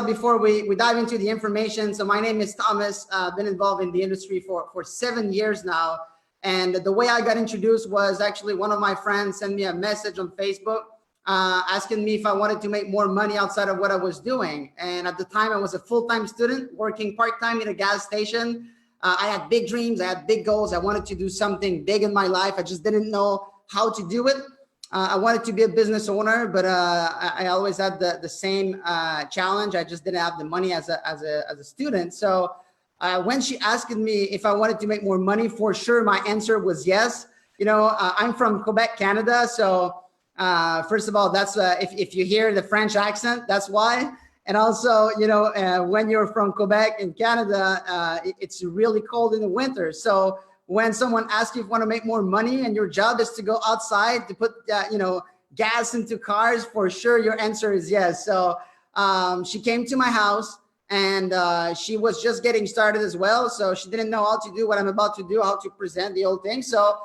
Before we dive into the information, so my name is Thomas. I've been involved in the industry for 7 years now. And the way I got introduced was actually one of my friends sent me a message on Facebook asking me if I wanted to make more money outside of what I was doing. And at the time, I was a full-time student working part-time in a gas station. I had big dreams. I had big goals. I wanted to do something big in my life. I just didn't know how to do it. I wanted to be a business owner, but I always had the same challenge. I just didn't have the money as a student. So when she asked me if I wanted to make more money, for sure, my answer was yes. You know, I'm from Quebec, Canada. So first of all, that's if you hear the French accent, that's why. And also, you know, when you're from Quebec in Canada, it's really cold in the winter. So when someone asks you if you want to make more money and your job is to go outside to put, you know, gas into cars, for sure, your answer is yes. So she came to my house and she was just getting started as well. So she didn't know how to do what I'm about to do, how to present the whole thing. So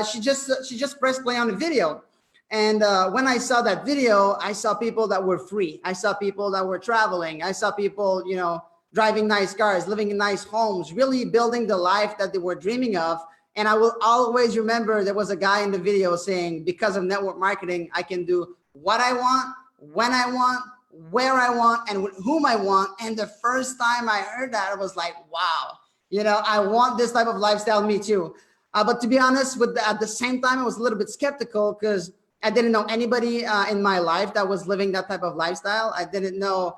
she just pressed play on the video. And when I saw that video, I saw people that were free. I saw people that were traveling. I saw people, you know, driving nice cars, living in nice homes, really building the life that they were dreaming of. And I will always remember there was a guy in the video saying, because of network marketing, I can do what I want, when I want, where I want, and with whom I want. And the first time I heard that, I was like, wow, you know, I want this type of lifestyle, me too. But to be honest, at the same time, I was a little bit skeptical because I didn't know anybody in my life that was living that type of lifestyle. I didn't know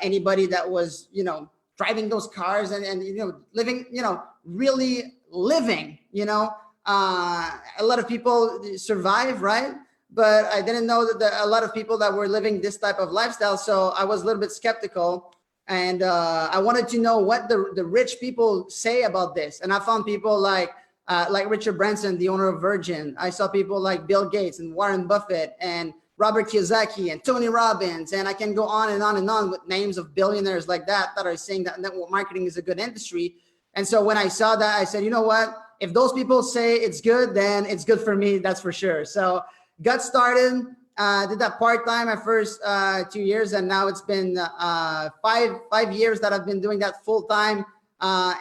anybody that was, you know, driving those cars and you know, living, you know, really living, you know. A lot of people survive, right? But I didn't know that there are a lot of people that were living this type of lifestyle. So I was a little bit skeptical. And I wanted to know what the rich people say about this. And I found people like Richard Branson, the owner of Virgin. I saw people like Bill Gates and Warren Buffett and Robert Kiyosaki and Tony Robbins, and I can go on and on and on with names of billionaires like that are saying that network marketing is a good industry. And so when I saw that, I said, you know what? If those people say it's good, then it's good for me. That's for sure. So got started, did that part-time my first 2 years, and now it's been five years that I've been doing that full-time,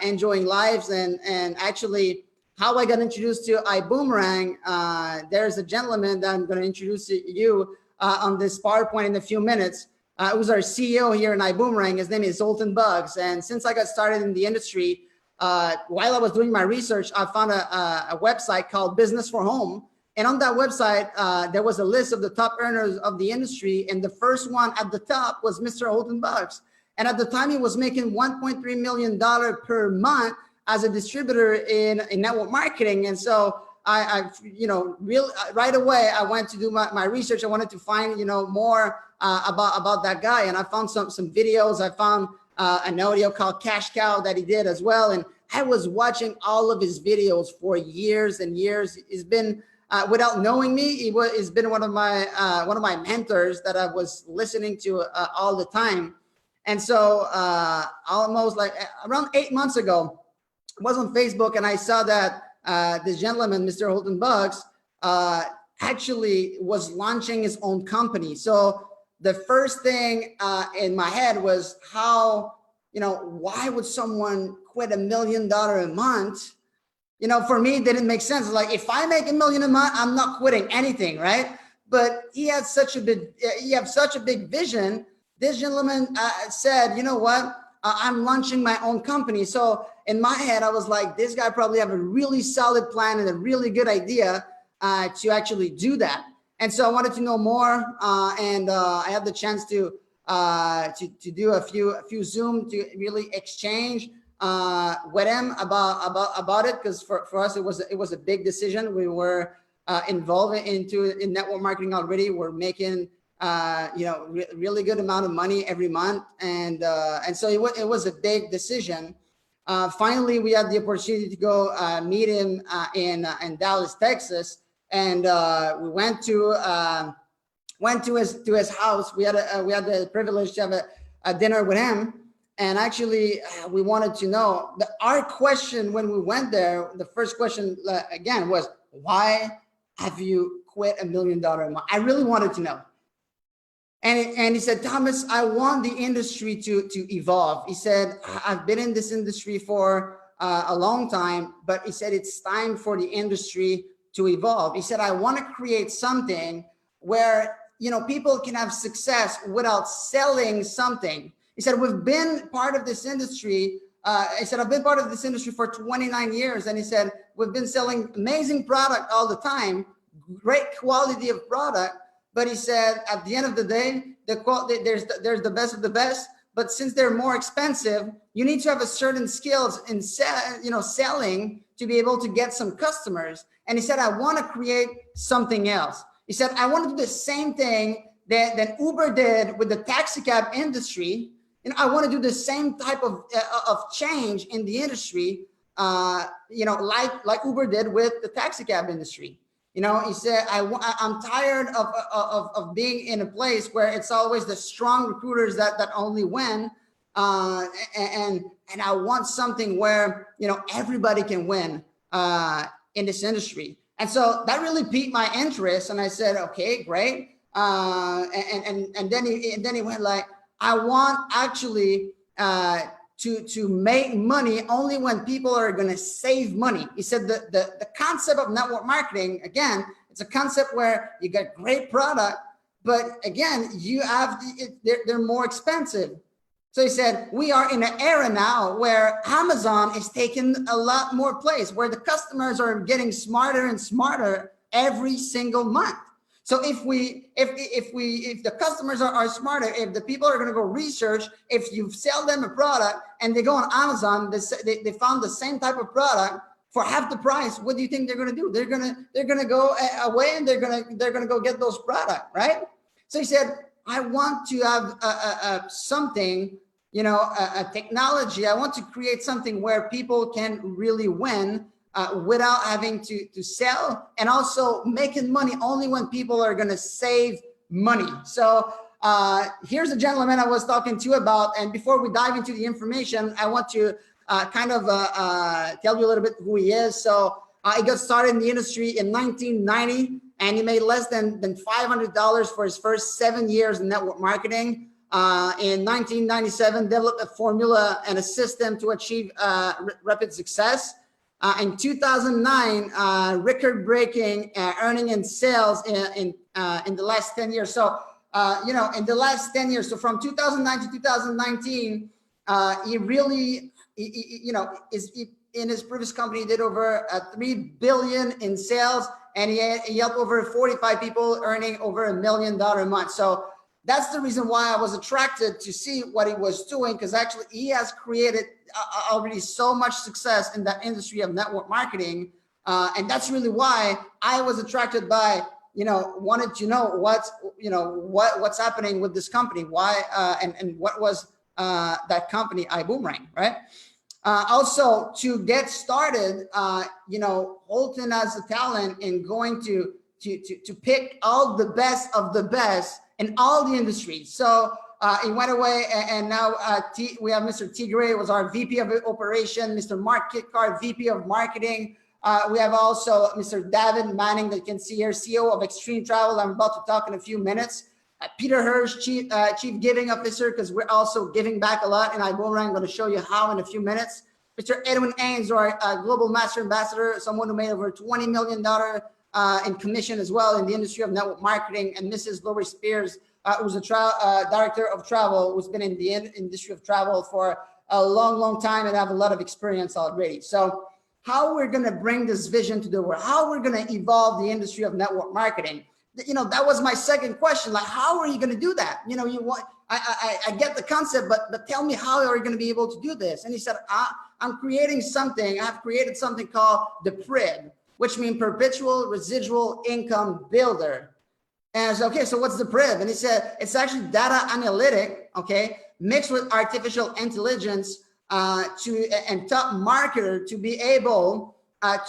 enjoying lives. And actually, how I got introduced to ibuumerang, there's a gentleman that I'm going to introduce to you on this PowerPoint in a few minutes. Who's our CEO here in ibuumerang. His name is Zoltan Bugs. And since I got started in the industry, while I was doing my research, I found a website called Business for Home. And on that website, there was a list of the top earners of the industry. And the first one at the top was Mr. Zoltan Bugs. And at the time, he was making $1.3 million per month as a distributor in network marketing. And so I you know, right away, I went to do my research. I wanted to find, you know, more about that guy. And I found some videos. I found an audio called Cash Cow that he did as well. And I was watching all of his videos for years and years. He's been, without knowing me, he's been one of my mentors that I was listening to all the time. And so almost like around 8 months ago, I was on Facebook and I saw that this gentleman, Mr. Zoltan Bugs, actually was launching his own company. So the first thing in my head was how, you know, why would someone quit $1 million a month? You know, for me, it didn't make sense. Like, if I make $1 million a month, I'm not quitting anything, right? But he had such a big vision. This gentleman said, you know what? I'm launching my own company. So in my head, I was like, this guy probably have a really solid plan and a really good idea to actually do that. And so I wanted to know more, and I had the chance to do a few Zoom to really exchange with him about it, because for us it was a big decision. We were involved in network marketing already. We're making you know, really good amount of money every month, and so it was a big decision. Finally, we had the opportunity to go meet him in Dallas, Texas, and we went to his house. We had the privilege to have a dinner with him, and actually we wanted to know our question when we went there. The first question again was, why have you quit $1 million a month? I really wanted to know. And he said, Thomas, I want the industry to evolve. He said, I've been in this industry for a long time, but he said, it's time for the industry to evolve. He said, I want to create something where, you know, people can have success without selling something. He said, we've been part of this industry. He said, I've been part of this industry for 29 years. And he said, we've been selling amazing product all the time, great quality of product. But he said, at the end of the day, there's the best of the best. But since they're more expensive, you need to have a certain skills in selling to be able to get some customers. And he said, I want to create something else. He said, I want to do the same thing that Uber did with the taxi cab industry. And I want to do the same type of change in the industry, like Uber did with the taxi cab industry. You know, he said, I'm tired of being in a place where it's always the strong recruiters that only win. And I want something where, you know, everybody can win in this industry. And so that really piqued my interest. And I said, okay, great. And then he went like, I want actually to make money only when people are going to save money. He said the concept of network marketing, again, it's a concept where you get great product, but again, you have they're more expensive. So he said, we are in an era now where Amazon is taking a lot more place, where the customers are getting smarter and smarter every single month. So if the customers are smarter, if the people are going to go research, if you sell them a product and they go on Amazon, they found the same type of product for half the price, what do you think they're going to do? They're going to go away and they're going to go get those products, right? So he said, I want to have something, you know, a technology. I want to create something where people can really win without having to sell, and also making money only when people are going to save money. So here's a gentleman I was talking to about. And before we dive into the information, I want to tell you a little bit who he is. So he got started in the industry in 1990, and he made less than $500 for his first 7 years in network marketing. In 1997, developed a formula and a system to achieve rapid success. In 2009, record-breaking earning and sales in the last 10 years. So, you know, in the last 10 years, so from 2009 to 2019, he really, in his previous company, he did over $3 billion in sales, and he helped over 45 people earning over $1 million a month. So that's the reason why I was attracted to see what he was doing, because actually he has created already so much success in that industry of network marketing. And that's really why I was attracted by, you know, wanted to know what's happening with this company, why, and what was that company, ibuumerang, right? Also, to get started, you know, Holton has a talent in going to pick all the best of the best in all the industries. So he went away, and now we have Mr. Tigre, was our VP of Operation, Mr. Mark Kitkart, VP of Marketing. We have also Mr. David Manning, that you can see here, CEO of Extreme Travel. I'm about to talk in a few minutes. Peter Hirsch, Chief Giving Officer, because we're also giving back a lot in ibuumerang. I'm going to show you how in a few minutes. Mr. Edwin Ains, our Global Master Ambassador, someone who made over $20 million in commission as well in the industry of network marketing. And Mrs. Lori Spears, who's a director of travel, who's been in the industry of travel for a long time and have a lot of experience already. So how we're going to bring this vision to the world, how we're going to evolve the industry of network marketing. You know, that was my second question. Like, how are you going to do that? You know, I get the concept, but tell me, how are you going to be able to do this? And he said, I'm creating something. I've created something called the PRIB, which means Perpetual Residual Income Builder. And I said, okay, so what's the PRIB? And he said, it's actually data analytic, okay, mixed with artificial intelligence and top marketer to be able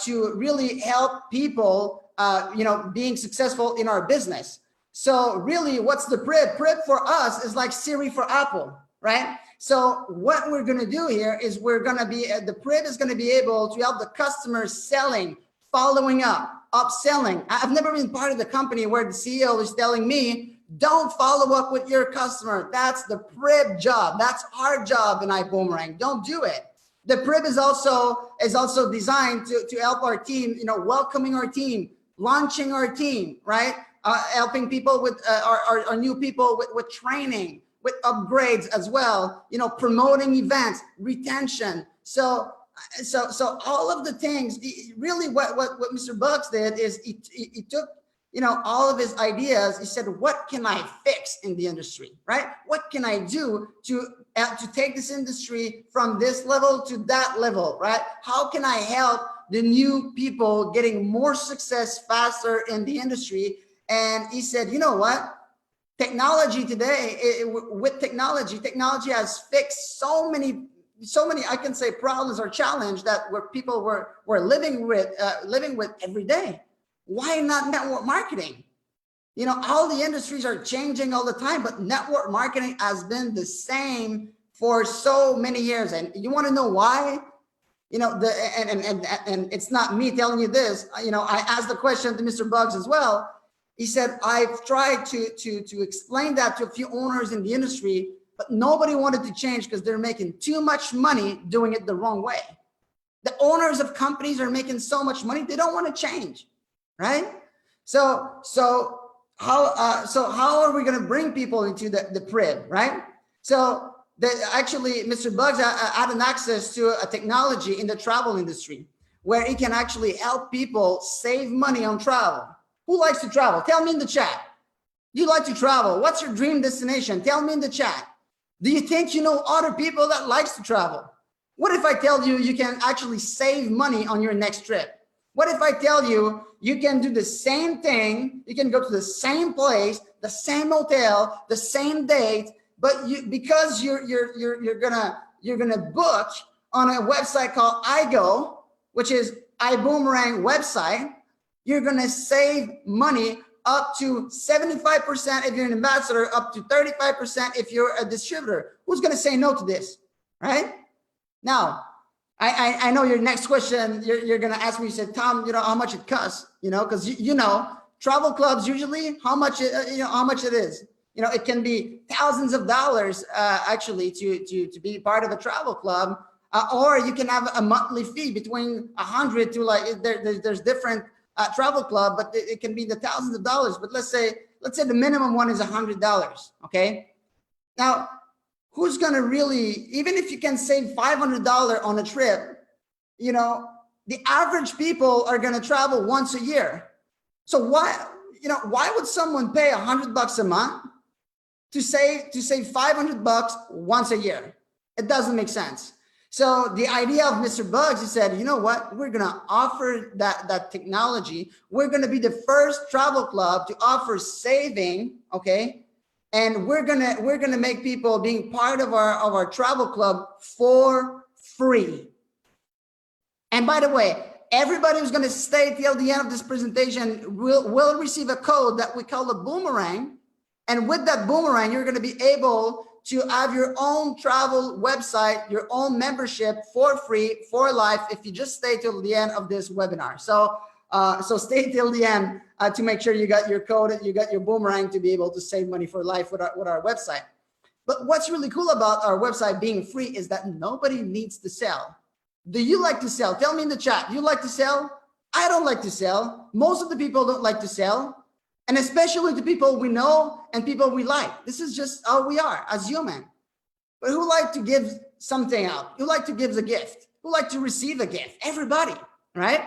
to really help people, you know, being successful in our business. So really, what's the PRIB? PRIB for us is like Siri for Apple, right? So what we're going to do here is we're going to be, the PRIB is going to be able to help the customers selling, following up, upselling. I've never been part of the company where the CEO is telling me, Don't follow up with your customer. That's the Prib job. That's our job in iBoomerang. Don't do it. The Prib is also designed to help our team, welcoming our team, launching our team, right? Helping people with our new people with training, with upgrades as well, promoting events, retention. So all of the things, really what Mr. Bugs did is he took, all of his ideas. He said, what can I fix in the industry, right? What can I do to take this industry from this level to that level, right? How can I help the new people getting more success faster in the industry? And he said, you know what? Technology today, with technology has fixed so many, I can say, problems or challenge that people were living with every day. Why not network marketing? All the industries are changing all the time, but network marketing has been the same for so many years. And you want to know why? And it's not me telling you this. I asked the question to Mr. Bugs as well. He said, I've tried to explain that to a few owners in the industry, but nobody wanted to change because they're making too much money doing it the wrong way. The owners of companies are making so much money, they don't want to change, right? So how are we going to bring people into the Prib, right? So actually, Mr. Bugs had an access to a technology in the travel industry where he can actually help people save money on travel. Who likes to travel? Tell me in the chat. You like to travel. What's your dream destination? Tell me in the chat. Do you think you know other people that likes to travel? What if I tell you you can actually save money on your next trip? What if I tell you you can do the same thing, you can go to the same place, the same hotel, the same date, but because you're gonna book on a website called iGo, which is iBoomerang website, you're gonna save money up to 75% if you're an ambassador, up to 35% if you're a distributor. Who's gonna say no to this, right? Now, I know your next question, you're gonna ask me, you said, Tom, how much it costs, because travel clubs usually, how much it is. It can be thousands of dollars actually to be part of a travel club, or you can have a monthly fee between 100 to there's different travel club, but it can be the thousands of dollars. But let's say the minimum one is $100. Okay. Now, who's going to really, even if you can save $500 on a trip, the average people are going to travel once a year. So why would someone pay $100 a month to save $500 once a year? It doesn't make sense. So the idea of Mr. Bugs, he said, you know what? We're going to offer that technology. We're going to be the first travel club to offer saving, okay? And we're gonna make people being part of our travel club for free. And by the way, everybody who's gonna stay till the end of this presentation will receive a code that we call a boomerang. And with that boomerang, you're gonna be able to have your own travel website, your own membership for free, for life, if you just stay till the end of this webinar. So stay till the end to make sure you got your code, you got your boomerang to be able to save money for life with our website. But what's really cool about our website being free is that nobody needs to sell. Do you like to sell? Tell me in the chat. Do you like to sell? I don't like to sell. Most of the people don't like to sell. And especially the people we know and people we like. This is just how we are as human. But who like to give something out? Who like to give a gift? Who like to receive a gift? Everybody, right?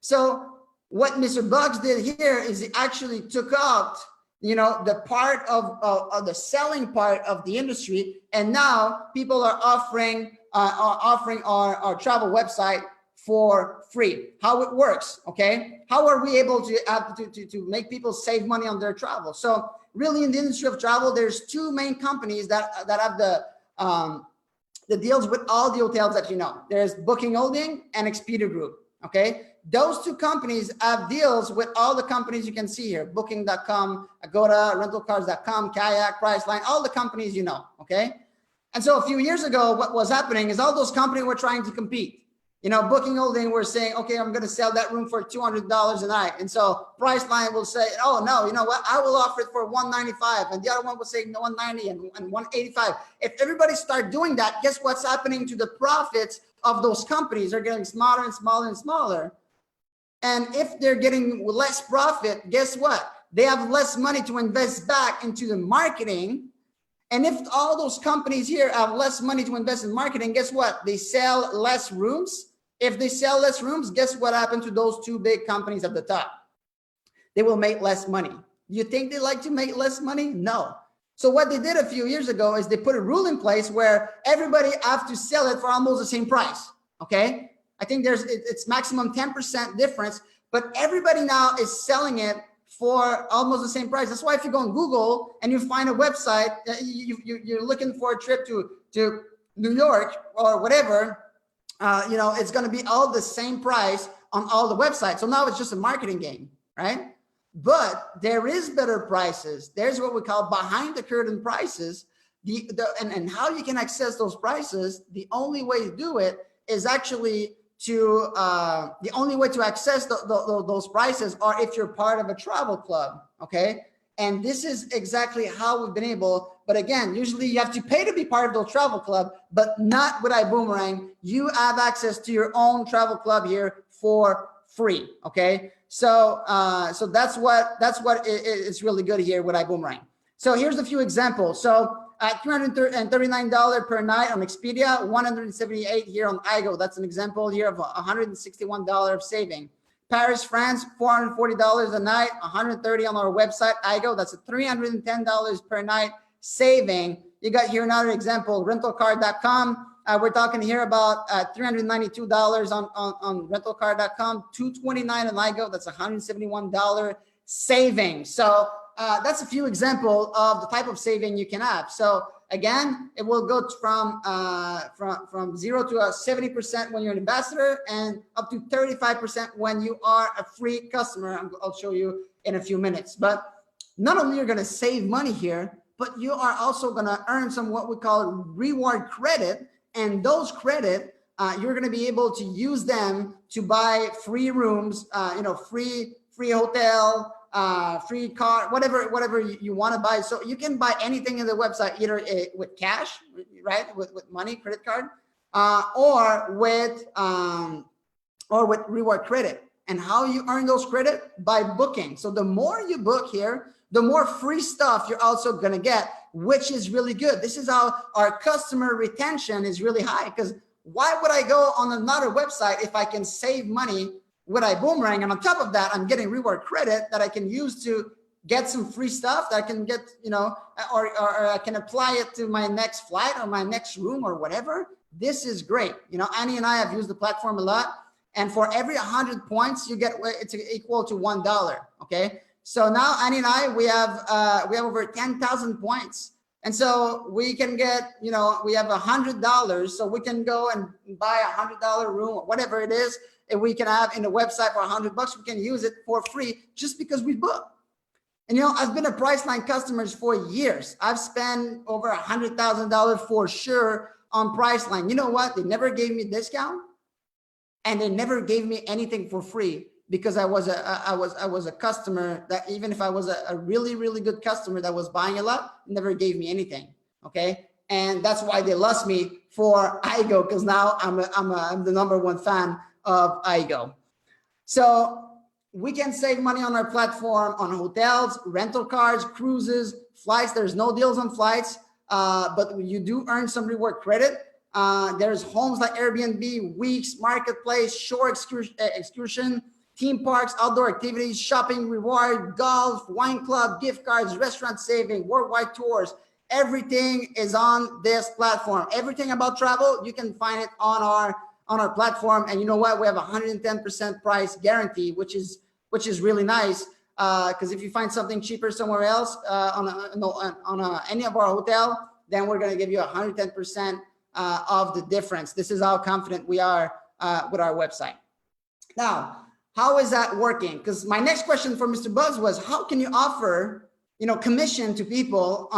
So what Mr. Bugs did here is he actually took out, the part of the selling part of the industry, and now people are offering our travel website for free. How it works, okay? How are we able to make people save money on their travel? So really, in the industry of travel, there's two main companies that have the deals with all the hotels that you know. There's Booking Holding and Expedia Group, okay? Those two companies have deals with all the companies you can see here: Booking.com, Agoda, Rentalcars.com, Kayak, Priceline, all the companies you know, okay? And so a few years ago, what was happening is all those companies were trying to compete. You know, Booking Holding, we're saying, okay, I'm going to sell that room for $200 a night. And so Priceline will say, oh, no, you know what? I will offer it for $195. And the other one will say no, $190 and $185. If everybody start doing that, guess what's happening to the profits of those companies? They're getting smaller and smaller and smaller. And if they're getting less profit, guess what? They have less money to invest back into the marketing. And if all those companies here have less money to invest in marketing, guess what? They sell less rooms. If they sell less rooms, guess what happened to those two big companies at the top? They will make less money. Do you think they like to make less money? No. So what they did a few years ago is they put a rule in place where everybody have to sell it for almost the same price, okay? I think it's maximum 10% difference, but everybody now is selling it for almost the same price. That's why if you go on Google and you find a website, you're looking for a trip to New York or whatever, you know, it's going to be all the same price on all the websites. So now it's just a marketing game, right? But there is better prices. There's what we call behind the curtain prices. And how you can access those prices, the only way to do it is actually the only way to access those prices are if you're part of a travel club, okay? And this is exactly how we've been able, but again, usually you have to pay to be part of the travel club, but not with iBoomerang. You have access to your own travel club here for free, okay? So that's what is really good here with iBoomerang. So here's a few examples. So $239 per night on Expedia, $178 here on iGo. That's an example here of $161 of saving. Paris, France, $440 a night, $130 on our website, iGo. That's a $310 per night saving. You got here another example, rentalcar.com. We're talking here about $392 on rentalcar.com, $229 on iGo. That's $171 saving. So that's a few examples of the type of saving you can have. So again, it will go from 0 to 70% when you're an ambassador and up to 35% when you are a free customer. I'll show you in a few minutes. But not only you're going to save money here, but you are also going to earn some what we call reward credit. And those credit, you're going to be able to use them to buy free rooms, you know, free hotel, free car, whatever you want to buy. So you can buy anything in the website, either with cash, right, with money, credit card, or with reward credit. And how you earn those credit? By booking. So the more you book here, the more free stuff you're also going to get, which is really good. This is how our customer retention is really high, because why would I go on another website if I can save money with iBoomerang? And on top of that, I'm getting reward credit that I can use to get some free stuff that I can get, you know, or I can apply it to my next flight or my next room or whatever. This is great. You know, Annie and I have used the platform a lot. And for every 100 points, you get, it's equal to $1. Okay. So now Annie and I, we have over 10,000 points. And so we can get, you know, we have $100. So we can go and buy $100 room, or whatever it is. And we can have in the website for $100, we can use it for free just because we book. And, you know, I've been a Priceline customer for years. I've spent over $100,000 for sure on Priceline. You know what? They never gave me a discount and they never gave me anything for free, because I was a customer that, even if I was a really, really good customer that was buying a lot, never gave me anything. Okay. And that's why they lost me for iGo, because now I'm the #1 fan of iGo. So we can save money on our platform on hotels, rental cars, cruises, flights. There's no deals on flights, but you do earn some reward credit. There's homes like Airbnb, Weeks, Marketplace, shore excursion, theme parks, outdoor activities, shopping reward, golf, wine club, gift cards, restaurant saving, worldwide tours. Everything is on this platform. Everything about travel, you can find it on our platform. And you know what? We have 110% price guarantee, which is really nice. Because if you find something cheaper somewhere else on any of our hotel, then we're going to give you 110% of the difference. This is how confident we are with our website. Now, how is that working? Because my next question for Mr. Buzz was, how can you offer, you know, commission to people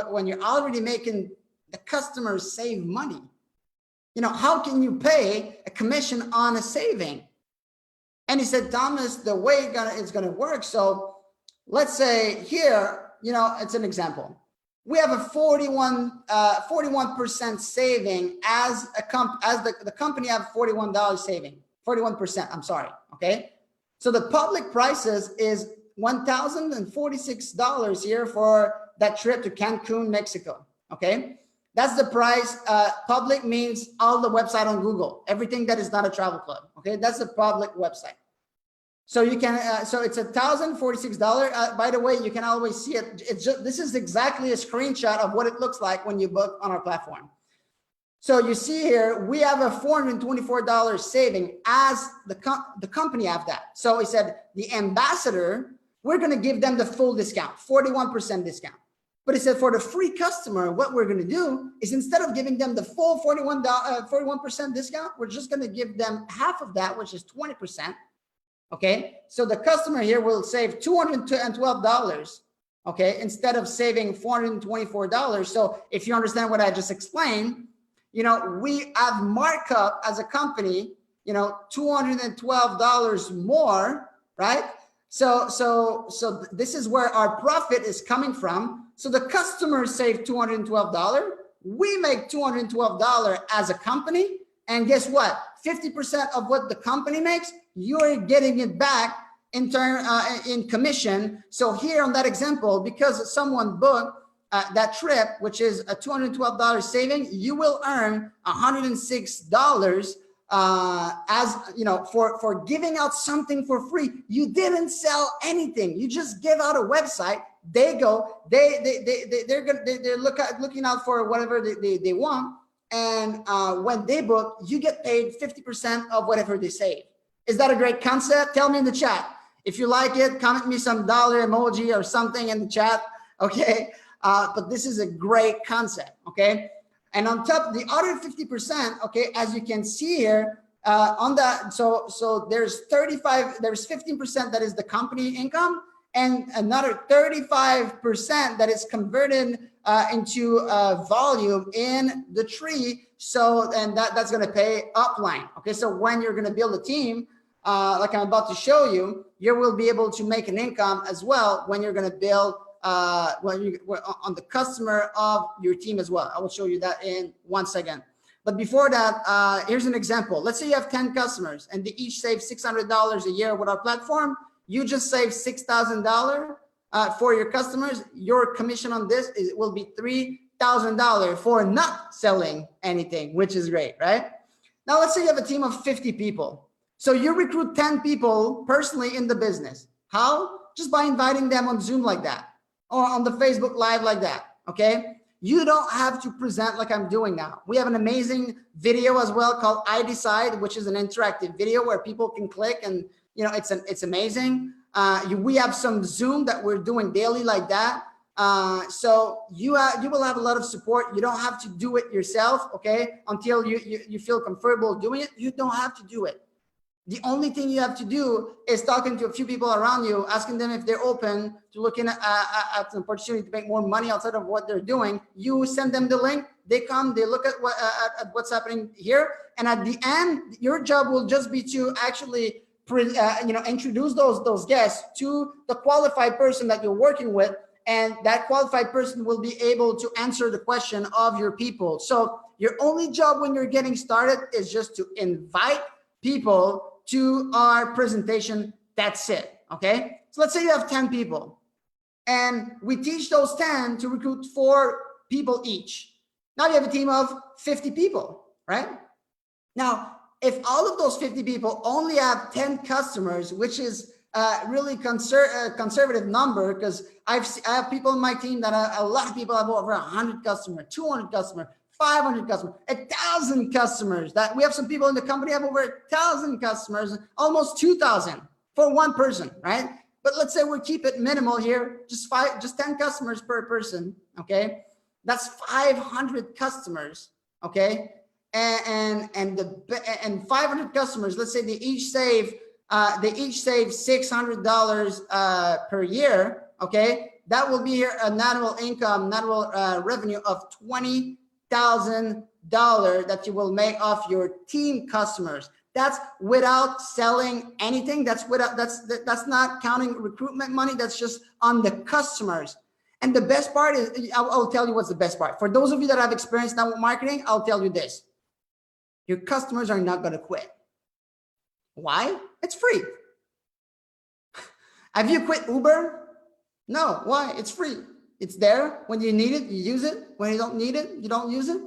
when you're already making the customers save money? how can you pay a commission on a saving? And he said, Thomas, the way it's going to work. So let's say here, it's an example. We have a 41% saving as the company have $41 saving, 41%, I'm sorry, okay? So the public prices is $1,046 here for that trip to Cancun, Mexico, okay? That's the price. Public means all the website on Google, everything that is not a travel club, okay? That's the public website. So you can, so it's $1,046. By the way, you can always see it. This is exactly a screenshot of what it looks like when you book on our platform. So you see here, we have a $424 saving as the company have that. So he said, the ambassador, we're going to give them the full discount, 41% discount. But he said, for the free customer, what we're going to do is instead of giving them the full 41% discount, we're just going to give them half of that, which is 20%. Okay, so the customer here will save $212, okay, instead of saving $424. So if you understand what I just explained, we have markup as a company, $212 more, right? So this is where our profit is coming from. So the customers save $212. We make $212 as a company. And guess what? 50% of what the company makes, you're getting it back in commission. So here on that example, because someone booked that trip, which is a $212 saving, you will earn $106 for giving out something for free. You didn't sell anything. You just give out a website. They're looking out for whatever they want. And when they book, you get paid 50% of whatever they save. Is that a great concept? Tell me in the chat. If you like it, comment me some dollar emoji or something in the chat, okay? But this is a great concept, okay? And on top, the other 50%, okay, as you can see here, on that, so there's 15% that is the company income, and another 35% that is converted into volume in the tree. So, and that's going to pay upline. Okay, so when you're going to build a team, like I'm about to show you, you will be able to make an income as well when you're going to build on the customer of your team as well. I will show you that in 1 second. But before that, here's an example. Let's say you have 10 customers and they each save $600 a year with our platform. You just save $6,000 for your customers. Your commission on this will be $3,000 for not selling anything, which is great, right? Now, let's say you have a team of 50 people. So you recruit 10 people personally in the business. How? Just by inviting them on Zoom like that, or on the Facebook Live like that, okay? You don't have to present like I'm doing now. We have an amazing video as well called I Decide, which is an interactive video where people can click and, it's amazing. We have some Zoom that we're doing daily like that. So you will have a lot of support. You don't have to do it yourself, okay? Until you feel comfortable doing it, you don't have to do it. The only thing you have to do is talking to a few people around you, asking them if they're open to looking at an opportunity to make more money outside of what they're doing. You send them the link, they come, they look at what's happening here. And at the end, your job will just be to actually introduce those guests to the qualified person that you're working with. And that qualified person will be able to answer the question of your people. So your only job when you're getting started is just to invite people to our presentation. That's it, okay? So let's say you have 10 people and we teach those 10 to recruit 4 people each. Now you have a team of 50 people, right? Now, if all of those 50 people only have 10 customers, which is really conservative number, because I have people in my team that a lot of people have over 100 customers, 200 customers, 500 customers, 1,000 customers. That we have some people in the company have over 1,000 customers, almost 2,000 for one person, right? But let's say we keep it minimal here, just 10 customers per person, okay? That's 500 customers, okay? And 500 customers, let's say they each save $600 per year, okay? That will be here an annual income, revenue of $20,000. that you will make off your team customers. That's without selling anything. That's not counting recruitment money. That's just on the customers. And the best part is, I'll tell you what's the best part. For those of you that have experienced network marketing, I'll tell you this. Your customers are not going to quit. Why? It's free. Have you quit Uber? No. Why? It's free. It's there. When you need it, you use it. When you don't need it, you don't use it.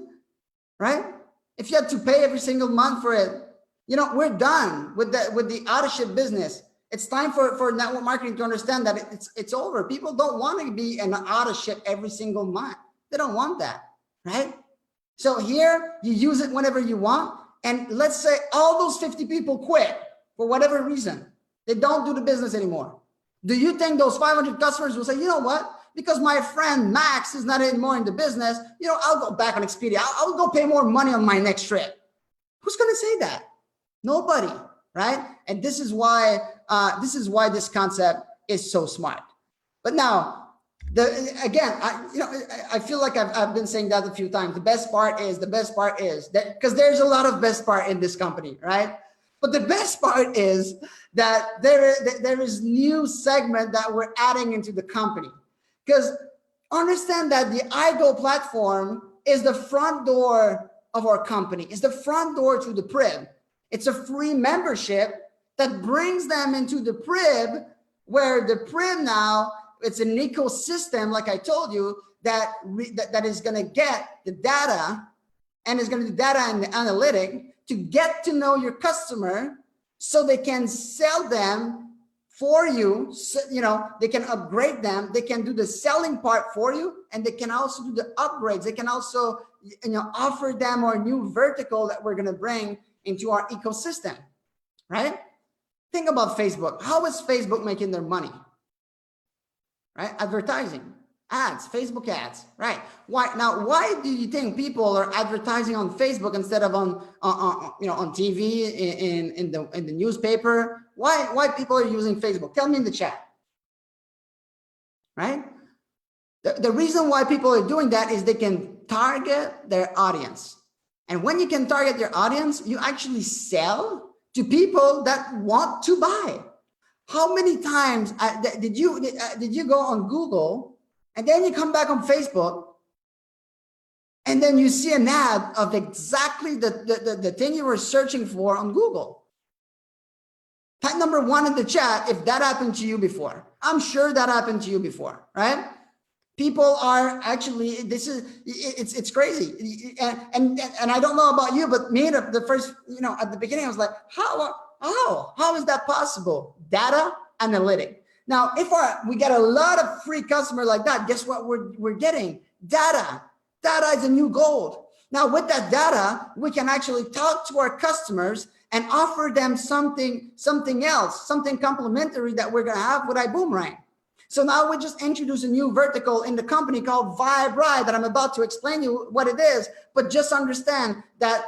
Right? If you had to pay every single month for it, you know, we're done with the auto ship business. It's time for network marketing to understand that it's over. People don't want to be an auto ship every single month. They don't want that, right? So here you use it whenever you want. And let's say all those 50 people quit for whatever reason. They don't do the business anymore. Do you think those 500 customers will say, you know what? Because my friend Max is not anymore in the business, you know, I'll go back on Expedia. I'll go pay more money on my next trip. Who's going to say that? Nobody, right? And this is why this concept is so smart. But now, I feel like I've been saying that a few times. The best part is that, because there's a lot of best part in this company, right? But the best part is that there is new segment that we're adding into the company. Because understand that the iGo platform is the front door of our company. It's the front door to the Prib. It's a free membership that brings them into the Prib, where the Prib now, it's an ecosystem, like I told you, that is going to get the data and is going to do data and the analytic to get to know your customer so they can sell them for you. So, you know, they can upgrade them. They can do the selling part for you, and they can also do the upgrades. They can also, you know, offer them our new vertical that we're going to bring into our ecosystem, right? Think about Facebook. How is Facebook making their money? Right? Advertising, ads, Facebook ads, right? Why do you think people are advertising on Facebook instead of on TV, in the newspaper? Why people are using Facebook? Tell me in the chat, right? The reason why people are doing that is they can target their audience. And when you can target your audience, you actually sell to people that want to buy. How many times did you go on Google and then you come back on Facebook and then you see an ad of exactly the thing you were searching for on Google? Type number 1 in the chat if that happened to you before. I'm sure that happened to you before, right? People are actually, it's crazy. And I don't know about you, but me, the first, you know, at the beginning, I was like, how is that possible? Data analytic. Now, if we get a lot of free customer like that, guess what we're getting? Data. Data is a new gold. Now, with that data, we can actually talk to our customers and offer them something else, something complementary that we're going to have with ibuumerang. So now we just introduced a new vertical in the company called Vibe Ride that I'm about to explain you what it is. But just understand that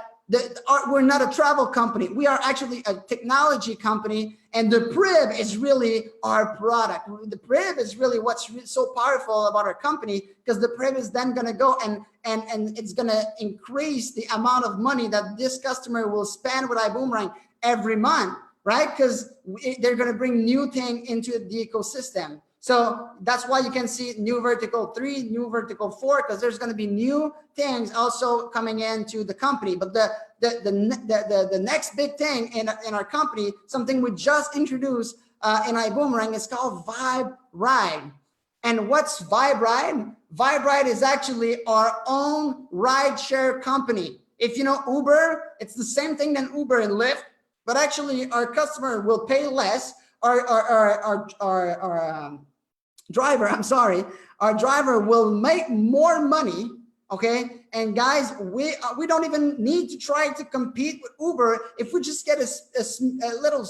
we're not a travel company. We are actually a technology company, and the Prib is really our product. The Prib is really what's so powerful about our company, because the Prib is then going to go and it's going to increase the amount of money that this customer will spend with ibuumerang every month, right? Because they're going to bring new thing into the ecosystem. So that's why you can see new vertical 3, new vertical 4, because there's going to be new things also coming into the company. But the next big thing in our company, something we just introduced in ibuumerang, is called Vibe Ride. And what's Vibe Ride? Vibe Ride is actually our own rideshare company. If you know Uber, it's the same thing than Uber and Lyft, but actually our customer will pay less. Our driver will make more money, okay? And guys, we don't even need to try to compete with Uber. If we just get a little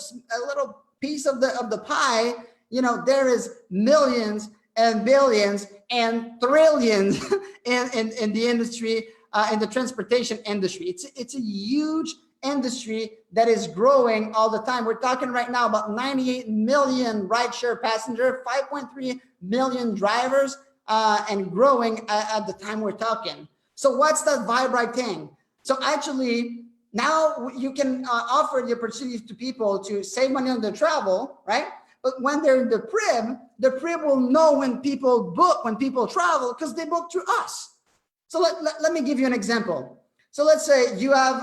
piece of the pie, you know, there is millions and billions and trillions in the industry, in the transportation industry. It's a huge industry that is growing all the time. We're talking right now about 98 million rideshare passengers, 5.3 million drivers, and growing at the time we're talking. So what's that Vibe thing? So actually, now you can offer the opportunity to people to save money on their travel, right? But when they're in the Prib will know when people book, when people travel, because they book through us. So let me give you an example. So let's say you have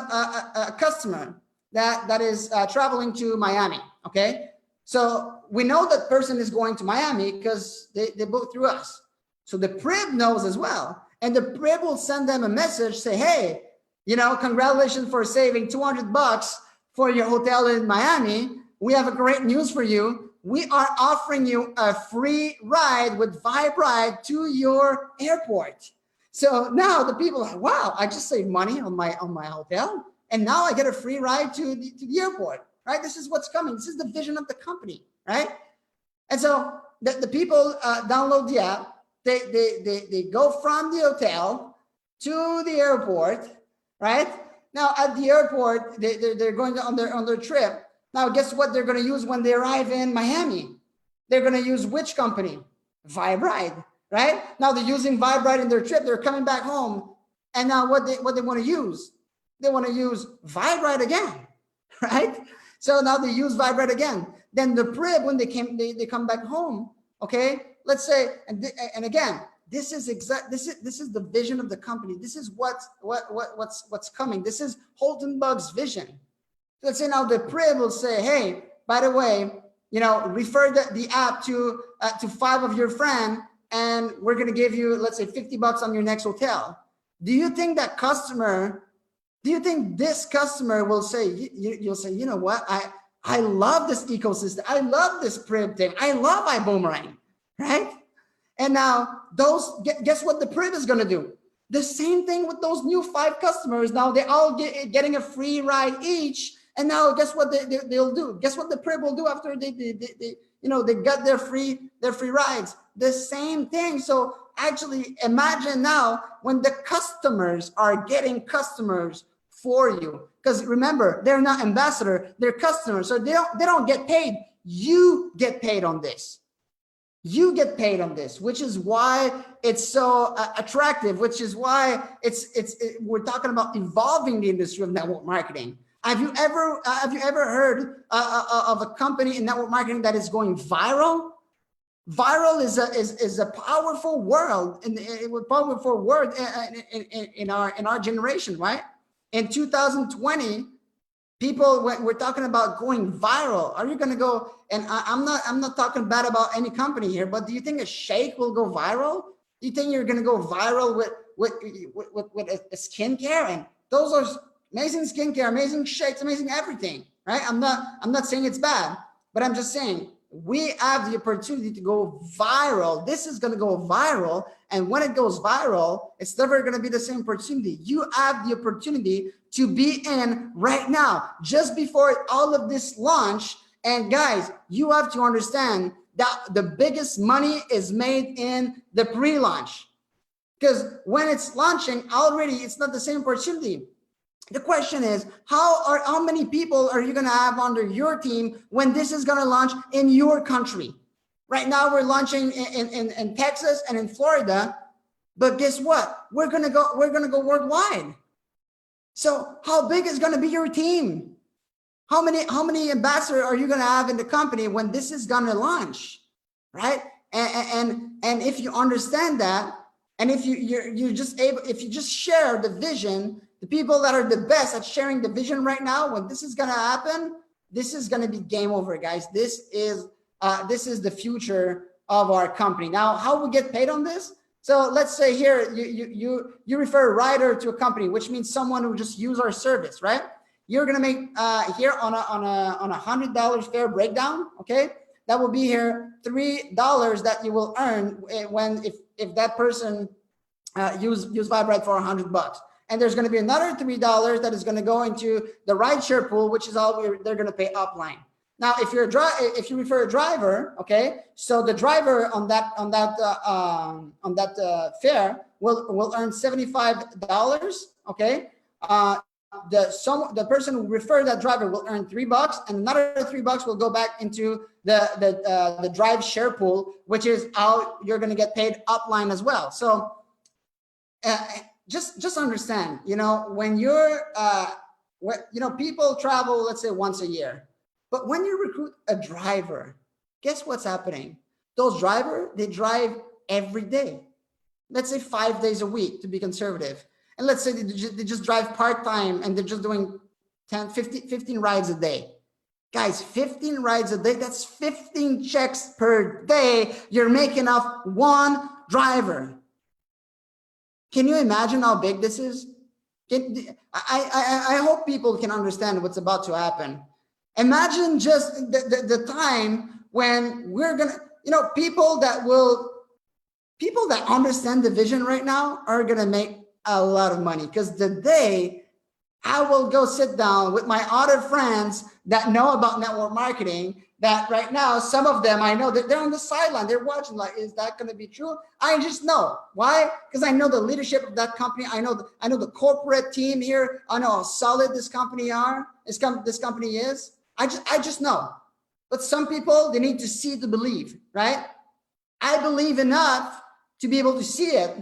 a customer that is traveling to Miami, okay? So we know that person is going to Miami because they book through us. So the Prib knows as well. And the Prib will send them a message, say, hey, you know, congratulations for saving $200 for your hotel in Miami. We have a great news for you. We are offering you a free ride with Vibe Ride to your airport. So now the people are like, wow, I just saved money on my hotel, and now I get a free ride to the airport, right? This is what's coming. This is the vision of the company, right? And so the people download the app. They go from the hotel to the airport, right? Now at the airport, they're going on their trip. Now, guess what they're going to use when they arrive in Miami? They're going to use which company? Vibe Ride, right? Now they're using Vibe Ride in their trip. They're coming back home. And now what they want to use? They want to use Vibe Ride again, right? So now they use Vibe Ride again. Then the Prib, when they come back home, okay? Let's say, and again, this is the vision of the company. This is what's coming. This is Holtenbug's vision. Let's say now the Prib will say, hey, by the way, you know, refer the app to 5 of your friends, and we're going to give you, let's say, $50 on your next hotel. Do you think this customer will say, you'll say, you know what? I love this ecosystem. I love this Prib thing. I love ibuumerang, right? And now guess what the Prib is going to do? The same thing with those new 5 customers. Now they're all getting a free ride each. And now guess what they'll do? Guess what the Prib will do after they got their free rides? The same thing. So actually imagine now when the customers are getting customers for you, because remember, they're not ambassador, they're customers. So they don't get paid. You get paid on this. You get paid on this, which is why it's so attractive, which is why we're talking about evolving the industry of network marketing. Have you ever heard of a company in network marketing that is going viral? Viral is a powerful word in our generation, right? In 2020, people, when we're talking about going viral, are you going to go? And I'm not talking bad about any company here, but do you think a shake will go viral? Do you think you're going to go viral with a skincare? And those are amazing skincare, amazing shakes, amazing everything, right? I'm not saying it's bad, but I'm just saying we have the opportunity to go viral. This is going to go viral. And when it goes viral, it's never going to be the same opportunity. You have the opportunity to be in right now, just before all of this launch. And guys, you have to understand that the biggest money is made in the pre-launch, because when it's launching already, it's not the same opportunity. The question is, how many people are you going to have under your team when this is going to launch in your country? Right now, we're launching in Texas and in Florida, but guess what? We're going to go worldwide. So how big is going to be your team? How many ambassadors are you going to have in the company when this is going to launch, right? And if you understand that, and if you just share the vision. The people that are the best at sharing the vision right now, when this is going to happen, this is going to be game over, guys. This is the future of our company. Now, how we get paid on this? So let's say here you refer a rider to a company, which means someone who just use our service, right? You're going to make here on a $100 fare breakdown, okay? That will be here $3 that you will earn if that person use Vibe Ride for $100. And there's going to be another $3 that is going to go into the rideshare pool, which is all they're going to pay upline. Now, if you refer a driver, okay, so the driver on that fare will earn $75, okay. The person who referred that driver will earn $3, and another $3 will go back into the drive share pool, which is how you're going to get paid upline as well. So. just understand, you know, when you're, you know, people travel, let's say once a year, but when you recruit a driver, guess what's happening? Those drivers, they drive every day. Let's say 5 days a week to be conservative. And let's say they just drive part-time and they're just doing 10, 15 rides a day. Guys, 15 rides a day, that's 15 checks per day. You're making off one driver. Can you imagine how big this is? I hope people can understand what's about to happen. Imagine just the time when we're gonna, you know, people that understand the vision right now are gonna make a lot of money, because the day I will go sit down with my other friends that know about network marketing, that right now, some of them, I know that they're on the sideline, they're watching like, is that going to be true? I just know. Why? Because I know the leadership of that company. I know the corporate team here. I know how solid this company is. I just know. But some people, they need to see to believe, right? I believe enough to be able to see it.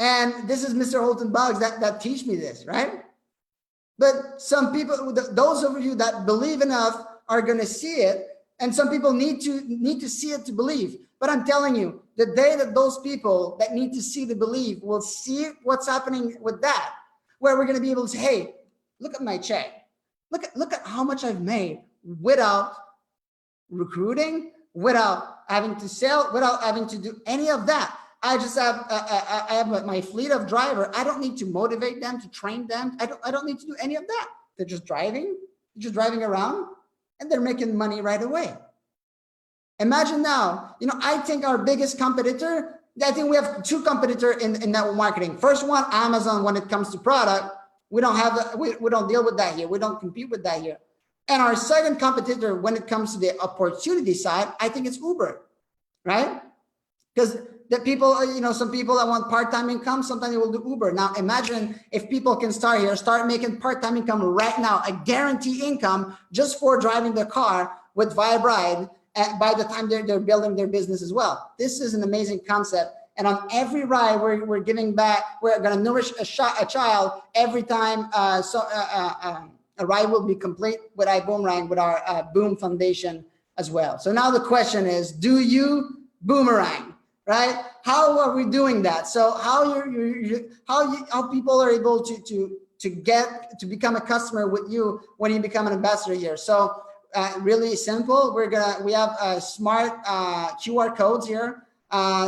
And this is Mr. Holton Boggs that teach me this, right? But some people, those of you that believe enough are going to see it. And some people need to see it to believe. But I'm telling you, the day that those people that need to see to believe will see what's happening with that, where we're going to be able to say, hey, look at my check. Look at how much I've made without recruiting, without having to sell, without having to do any of that. I just have I have my fleet of driver. I don't need to motivate them, to train them. I don't need to do any of that. They're just driving around, and they're making money right away. Imagine now, you know, I think our biggest competitor, I think we have two competitors in network marketing. First one, Amazon, when it comes to product. We don't deal with that here. We don't compete with that here. And our second competitor, when it comes to the opportunity side, I think it's Uber, right? Because the people, you know, some people that want part-time income, sometimes they will do Uber. Now, imagine if people can start making part-time income right now, a guaranteed income just for driving their car with Vibe Ride, and by the time they're building their business as well. This is an amazing concept. And on every ride, we're giving back. We're going to nourish a child every time. A ride will be complete with ibuumerang, with our Boom Foundation as well. So now the question is, do you boomerang? Right? How are we doing that? So how people are able to become a customer with you when you become an ambassador here? So really simple. We have smart QR codes here.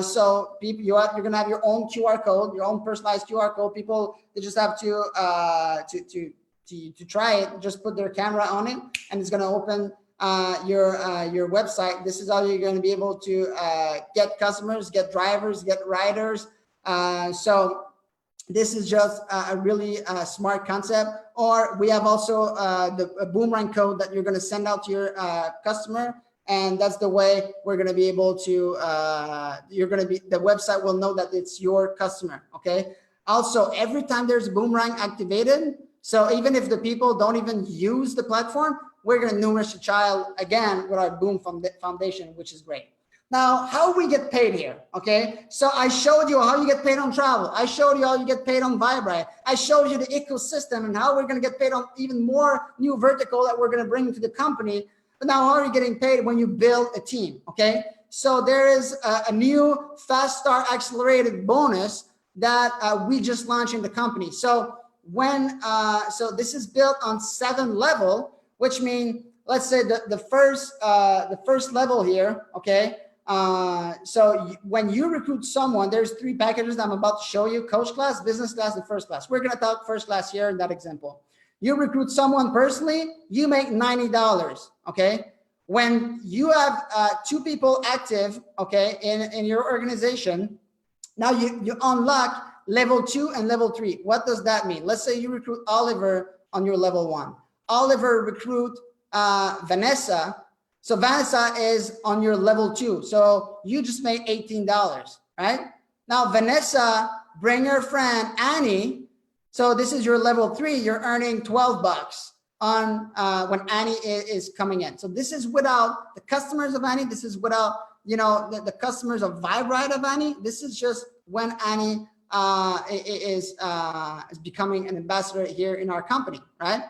So people, you're gonna have your own QR code, your own personalized QR code. People, they just have to try it. Just put their camera on it, and it's gonna open your website. This is how you're going to be able to get customers, get drivers, get riders. So this is just a really smart concept. Or we have also the boomerang code that you're going to send out to your customer, and that's the way we're going to be able to. The website will know that it's your customer. Okay. Also, every time there's a boomerang activated, so even if the people don't even use the platform, we're going to nourish a child again with our Boom Foundation, which is great. Now, how we get paid here, okay? So I showed you how you get paid on travel. I showed you how you get paid on Vibe. I showed you the ecosystem and how we're going to get paid on even more new vertical that we're going to bring to the company. But now, how are you getting paid when you build a team, okay? So there is a new Fast Start Accelerated bonus that we just launched in the company. So so this is built on 7 level, which means, let's say the first level here, okay? So when you recruit someone, there's 3 packages that I'm about to show you: coach class, business class, and first class. We're gonna talk first class here in that example. You recruit someone personally, you make $90, okay? When you have 2 people active, okay, in your organization, now you unlock level 2 and level 3. What does that mean? Let's say you recruit Oliver on your level 1. Oliver recruit Vanessa. So Vanessa is on your level 2. So you just made $18, right? Now Vanessa bring her friend Annie. So this is your level 3. You're earning $12 on when Annie is coming in. So this is without the customers of Annie. This is without, you know, the customers of Vibe Ride of Annie. This is just when Annie is becoming an ambassador here in our company, right?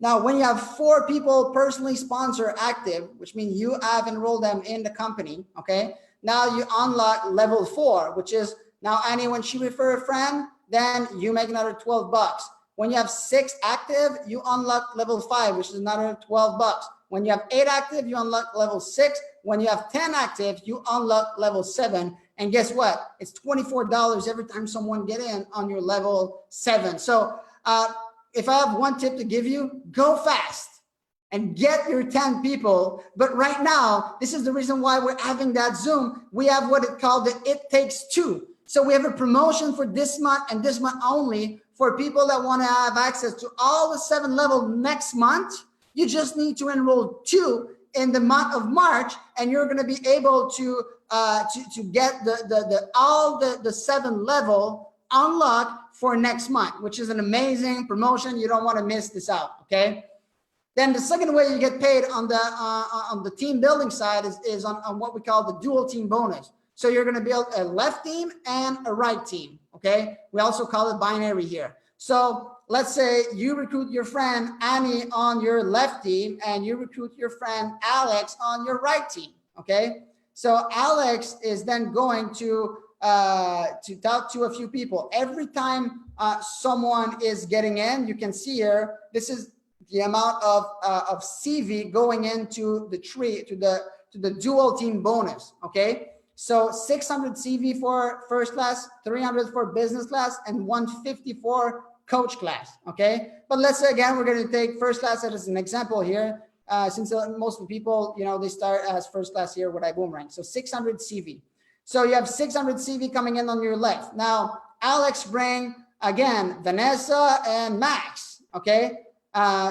Now, when you have 4 people personally sponsor active, which means you have enrolled them in the company, okay? Now you unlock level 4, which is now Annie, when she refer a friend, then you make another 12 bucks. When you have 6 active, you unlock level 5, which is another 12 bucks. When you have 8 active, you unlock level 6. When you have 10 active, you unlock level 7. And guess what? It's $24 every time someone get in on your level 7. So if I have one tip to give you, go fast and get your 10 people. But right now, this is the reason why we're having that Zoom. We have what it called the It Takes Two. So we have a promotion for this month and this month only for people that want to have access to all the 7 levels next month. You just need to enroll 2 in the month of March, and you're going to be able to get all the 7 level unlocked for next month, which is an amazing promotion. You don't want to miss this out. Okay. Then the second way you get paid on the team building side is on what we call the dual team bonus. So you're going to build a left team and a right team. Okay. We also call it binary here. So let's say you recruit your friend Annie on your left team and you recruit your friend Alex on your right team. Okay. So Alex is then going to talk to a few people. Every time someone is getting in, you can see here, this is the amount of CV going into the tree, to the dual team bonus. Okay. So 600 CV for first class, 300 for business class, and 150 for coach class. Okay. But let's say again, we're going to take first class as an example here, since most of the people, they start as first class here with ibuumerang. So 600 CV. So you have 600 CV coming in on your left. Now, Alex bring again, Vanessa and Max. Okay.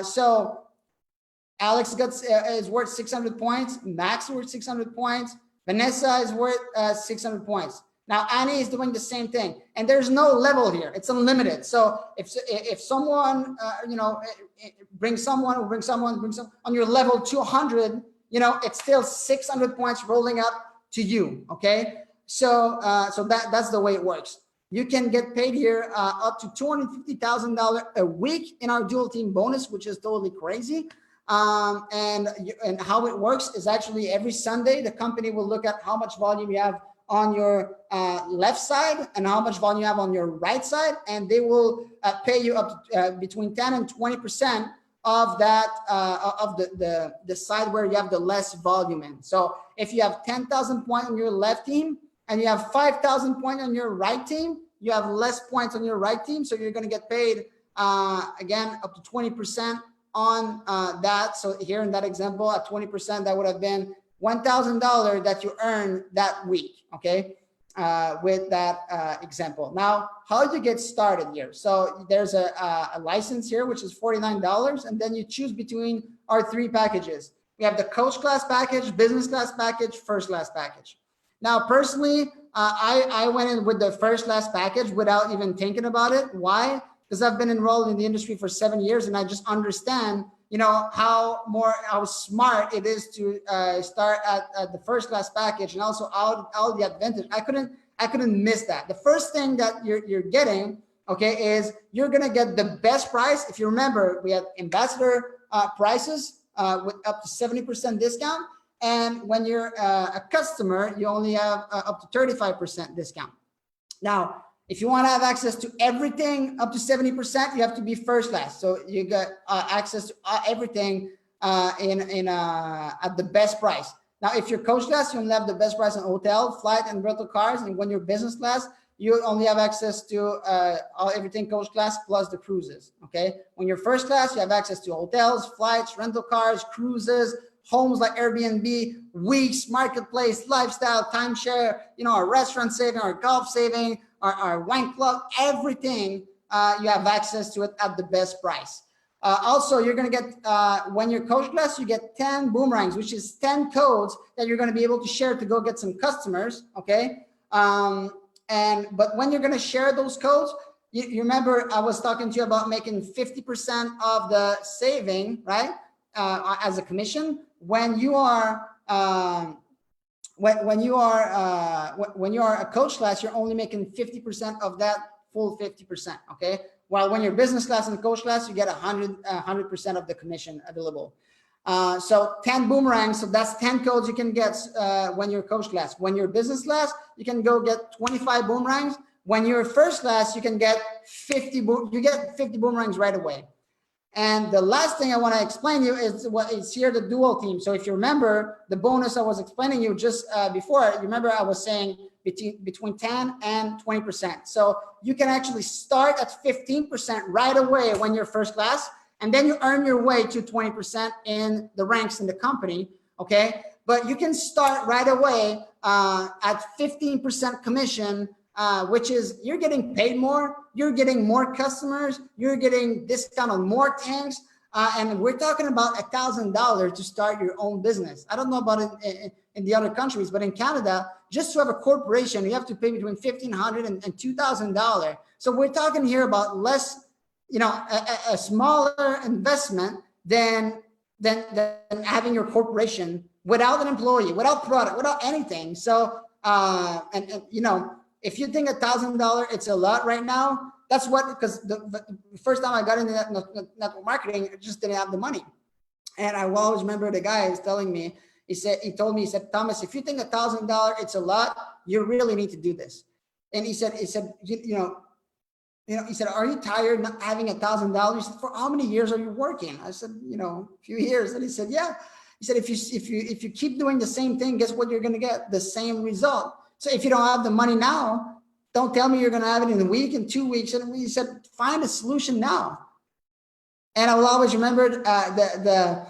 So Alex is worth 600 points. Max is worth 600 points. Vanessa is worth 600 points. Now Annie is doing the same thing, and there's no level here. It's unlimited. So if someone brings someone on your level 200, it's still 600 points rolling up to you. Okay. So that's the way it works. You can get paid here up to $250,000 a week in our dual team bonus, which is totally crazy. And how it works is actually every Sunday, the company will look at how much volume you have on your left side and how much volume you have on your right side. And they will pay you up to, between 10 and 20% of that, of the side where you have the less volume in. So if you have 10,000 points on your left team and you have 5,000 points on your right team, you have less points on your right team. So you're going to get paid, again, up to 20% on that. So here in that example, at 20%, that would have been $1,000 that you earn that week. Okay. With that example. Now, how do you get started here? So there's a license here, which is $49. And then you choose between our 3 packages. We have the coach class package, business class package, first class package. Now, personally, I went in with the first class package without even thinking about it. Why? Because I've been enrolled in the industry for 7 years, and I just understand, how smart it is to start at the first class package, and also all the advantage. I couldn't miss that. The first thing that you're getting, okay, is you're gonna get the best price. If you remember, we had ambassador prices with up to 70% discount, and when you're a customer, you only have up to 35% discount. Now, if you want to have access to everything up to 70%, you have to be first class. So you get access to everything at the best price. Now, if you're coach class, you only have the best price on hotel, flight, and rental cars. And when you're business class, you only have access to everything coach class plus the cruises. Okay. When you're first class, you have access to hotels, flights, rental cars, cruises, homes like Airbnb, weeks, marketplace, lifestyle, timeshare, our restaurant saving, our golf saving, our wine club, everything you have access to it at the best price. Also, you're going to get, when you're coach class, you get 10 boomerangs, which is 10 codes that you're going to be able to share to go get some customers. Okay. But when you're going to share those codes, you remember I was talking to you about making 50% of the saving, right? As a commission. When you are when you are a coach class, you're only making 50% of that full 50%. Okay. While when you're business class and coach class, you get 100% of the commission available. So 10 boomerangs. So that's 10 codes you can get when you're coach class. When you're business class, you can go get 25 boomerangs. When you're first class, you can get 50 boomerangs right away. And the last thing I want to explain to you is what is here, the dual team. So if you remember the bonus I was explaining you just before, you remember I was saying between 10 and 20%. So you can actually start at 15% right away when you're first class, and then you earn your way to 20% in the ranks in the company. Okay. But you can start right away at 15% commission, which is you're getting paid more, you're getting more customers, you're getting discount on more tanks, and we're talking about $1,000 to start your own business. I don't know about it in the other countries, but in Canada, just to have a corporation, you have to pay between $1,500 and $2,000. So we're talking here about less, a smaller investment than having your corporation without an employee, without product, without anything. So, if you think $1,000, it's a lot right now. That's because the first time I got into network marketing, I just didn't have the money. And I will always remember the guy is telling me, he said, Thomas, if you think $1,000, it's a lot, you really need to do this. And he said, he said, are you tired not having $1,000? He said, for how many years are you working? I said, a few years. And he said, yeah. He said, if you keep doing the same thing, guess what you're going to get? The same result. So if you don't have the money now, don't tell me you're going to have it in a week, in 2 weeks. And he said, find a solution now. And I will always remember the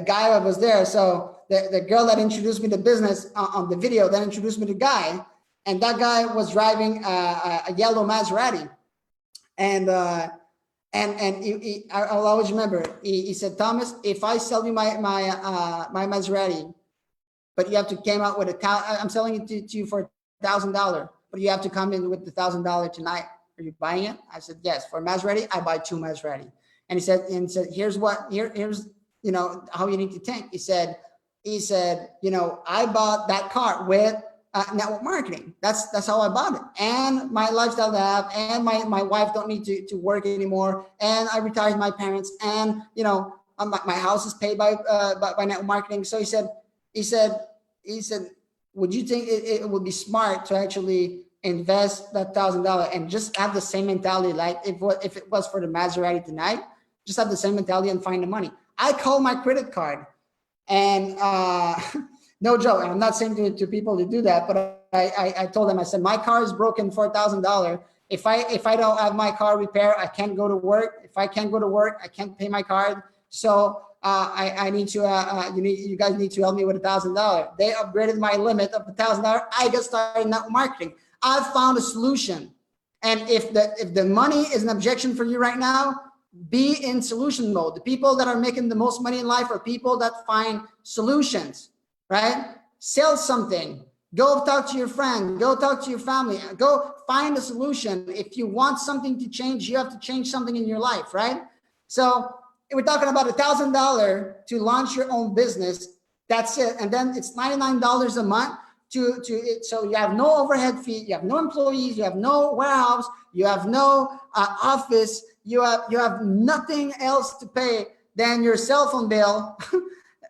guy that was there. So the girl that introduced me to business on the video, that introduced me to the guy, and that guy was driving a yellow Maserati. And I'll always remember, he said, Thomas, if I sell you my Maserati, but you have to came out with I'm selling it to you for $1,000, but you have to come in with the $1,000 tonight. Are you buying it? I said, yes. For Maserati, I buy 2 Maserati. And he said, here's how you need to think. He said, I bought that car with network marketing. That's how I bought it. And my lifestyle that I have, and my wife don't need to work anymore. And I retired my parents, and my house is paid by network marketing. So he said, would you think it would be smart to actually invest that $1,000 and just have the same mentality? Like if it was for the Maserati tonight, just have the same mentality and find the money. I call my credit card, and no joke. I'm not saying to people to do that, but I told them, I said, my car is broken for $1,000. If I don't have my car repaired, I can't go to work. If I can't go to work, I can't pay my card. So I need to, you guys need to help me with $1,000. They upgraded my limit of $1,000. I got started in network marketing. I found a solution. And if the money is an objection for you right now, be in solution mode. The people that are making the most money in life are people that find solutions, right? Sell something. Go talk to your friend. Go talk to your family. Go find a solution. If you want something to change, you have to change something in your life, right? So we're talking about $1,000 to launch your own business. That's it. And then it's $99 a month so you have no overhead fee, you have no employees, you have no warehouse, you have no office, you have nothing else to pay than your cell phone bill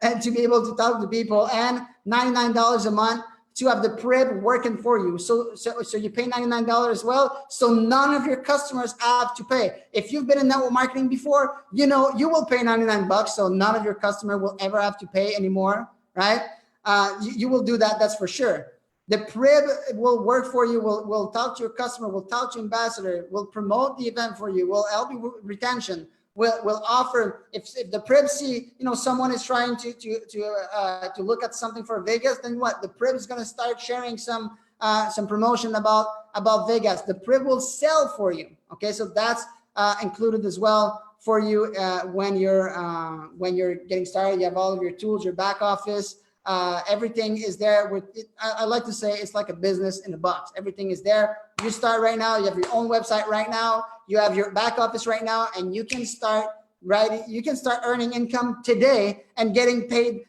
and to be able to talk to people, and $99 a month to have the Prib working for you. So you pay $99 as well. So none of your customers have to pay. If you've been in network marketing before, you will pay $99. So none of your customer will ever have to pay anymore, right? You will do that. That's for sure. The Prib will work for you. Will talk to your customer. Will talk to ambassador. Will promote the event for you. Will help you with retention. Will offer, if the Prib see, someone is trying to look at something for Vegas, then what? The Prib is going to start sharing some promotion about Vegas. The Prib will sell for you. Okay, so that's included as well for you when you're getting started. You have all of your tools, your back office. Everything is there. I like to say it's like a business in a box. Everything is there. You start right now. You have your own website right now. You have your back office right now, and you can start right? You can start earning income today and getting paid.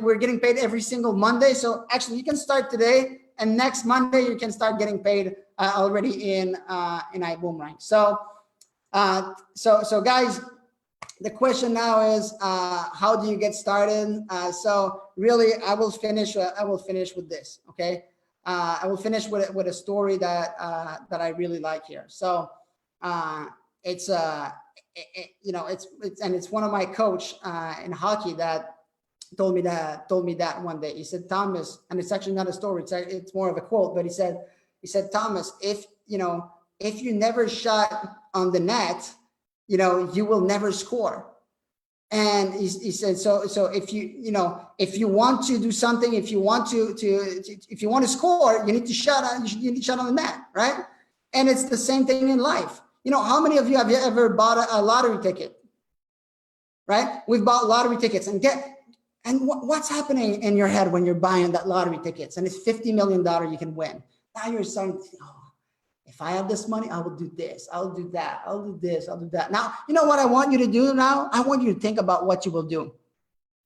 We're getting paid every single Monday. So actually you can start today, and next Monday you can start getting paid already in ibuumerang. So guys, the question now is, how do you get started? So really, I will finish with this. Okay, I will finish with a story that I really like here. So it's one of my coach in hockey that told me that one day. He said, Thomas, and it's actually not a story, it's more of a quote, but he said, Thomas, if you never shot on the net, you will never score. And he said, so if you want to do something, if you want to score, you need to shot on the net, right? And it's the same thing in life. How many of you have ever bought a lottery ticket? Right? We've bought lottery tickets, and what's happening in your head when you're buying that lottery tickets and it's $50 million you can win? Now you're starting to think, oh, if I have this money, I will do this, I'll do that, I'll do this, I'll do that. Now, you know what I want you to do now? I want you to think about what you will do.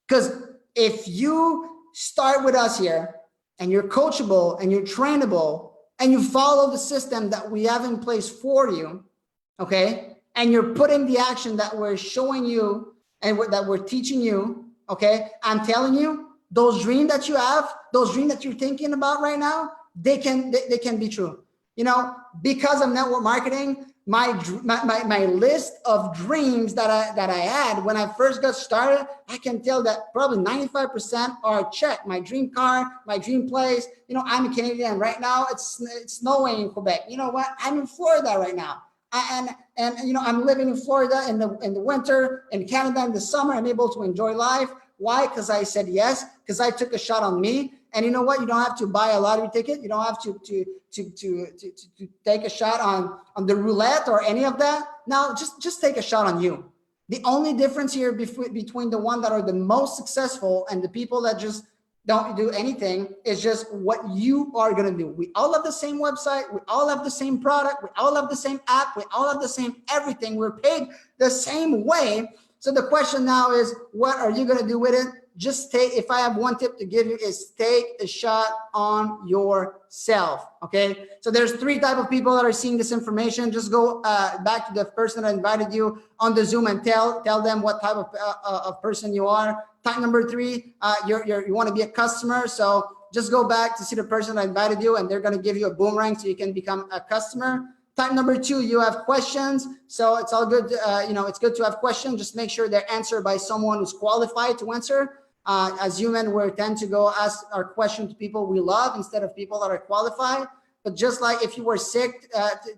Because if you start with us here and you're coachable and you're trainable and you follow the system that we have in place for you, okay, and you're putting the action that we're showing you and that we're teaching you, okay, I'm telling you, those dreams that you have, those dreams that you're thinking about right now, they can be true. Because of network marketing, my list of dreams that I had when I first got started, I can tell that probably 95% are checked. My dream car, my dream place. I'm a Canadian right now. It's snowing in Quebec. You know what? I'm in Florida right now. And I'm living in Florida in the winter, in Canada in the summer. I'm able to enjoy life. Why? Because I said yes, because I took a shot on me. And you know what? You don't have to buy a lottery ticket. You don't have to take a shot on the roulette or any of that. Now, just take a shot on you. The only difference here between the one that are the most successful and the people that just don't do anything is just what you are going to do. We all have the same website. We all have the same product. We all have the same app. We all have the same everything. We're paid the same way. So the question now is, what are you going to do with it? If I have one tip to give you, is take a shot on yourself. Okay. So there's 3 types of people that are seeing this information. Just go back to the person that invited you on the Zoom and tell them what type of person you are. Type number 3, you want to be a customer. So just go back to see the person that invited you, and they're going to give you a boomerang so you can become a customer. Type number 2, you have questions. So it's all good. It's good to have questions. Just make sure they're answered by someone who's qualified to answer. As human, we tend to go ask our question to people we love instead of people that are qualified. But just like if you were sick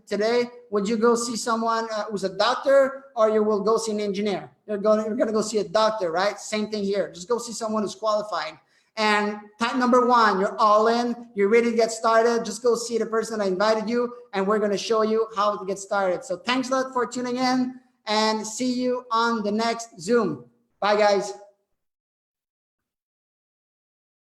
today, would you go see someone who's a doctor, or you will go see an engineer? You're going to go see a doctor, right? Same thing here. Just go see someone who's qualified. And type number 1, you're all in, you're ready to get started. Just go see the person that invited you, and we're going to show you how to get started. So thanks a lot for tuning in, and see you on the next Zoom. Bye, guys.